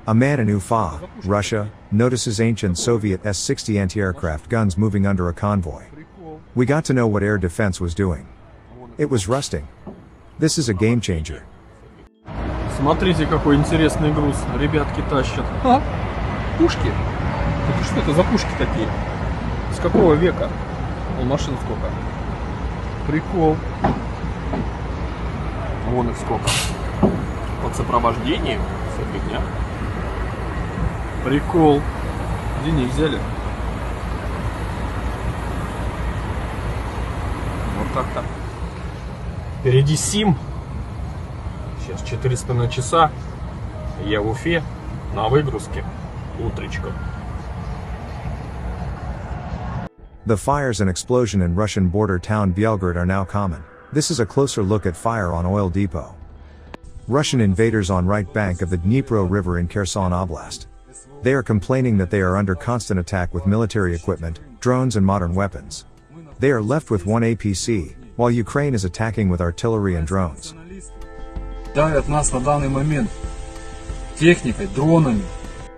A man in Ufa, Russia, notices ancient Soviet S-60 anti-aircraft guns moving under a convoy. We got to know what air defense was doing. It was rusting. This is a game changer. Смотрите, какой интересный груз. Ребятки тащат. Пушки. Это что это за пушки такие? С какого века? Вон машин сколько. Прикол. Вон их сколько. Под сопровождением. Вся фигня. Прикол. Где они их взяли? Вот так-то. Впереди Сим. Сейчас 4,5 часа. Я в Уфе на выгрузке. Утречком. The fires and explosion in Russian border town Belgrade are now common. This is a closer look at fire on oil depot. Russian invaders on right bank of the Dnipro River in Kherson Oblast. They are complaining that they are under constant attack with military equipment, drones and modern weapons. They are left with one APC, while Ukraine is attacking with artillery and drones. Давят нас на данный момент техникой, дронами.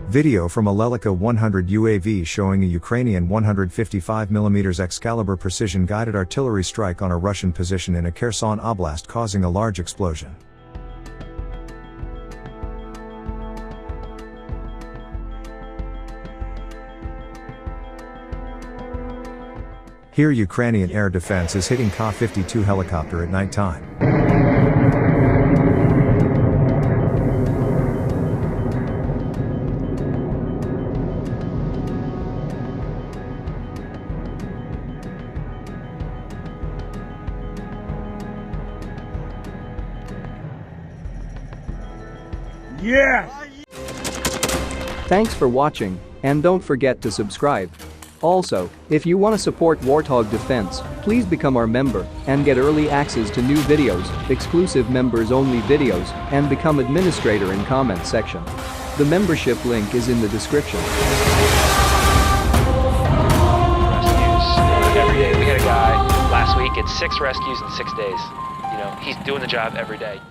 Video from a Lelika 100 UAV showing a Ukrainian 155mm Excalibur precision-guided artillery strike on a Russian position in a Kherson Oblast causing a large explosion. Here Ukrainian air defense is hitting Ka-52 helicopter at night time. Yes! Thanks for watching, and don't forget to subscribe. Also, if you want to support Warthog Defense, please become our member and get early access to new videos, exclusive members-only videos, and become administrator in comment section. The membership link is in the description. Rescues every day. We had a guy last week, it's 6 rescues in 6 days. You know, he's doing the job every day.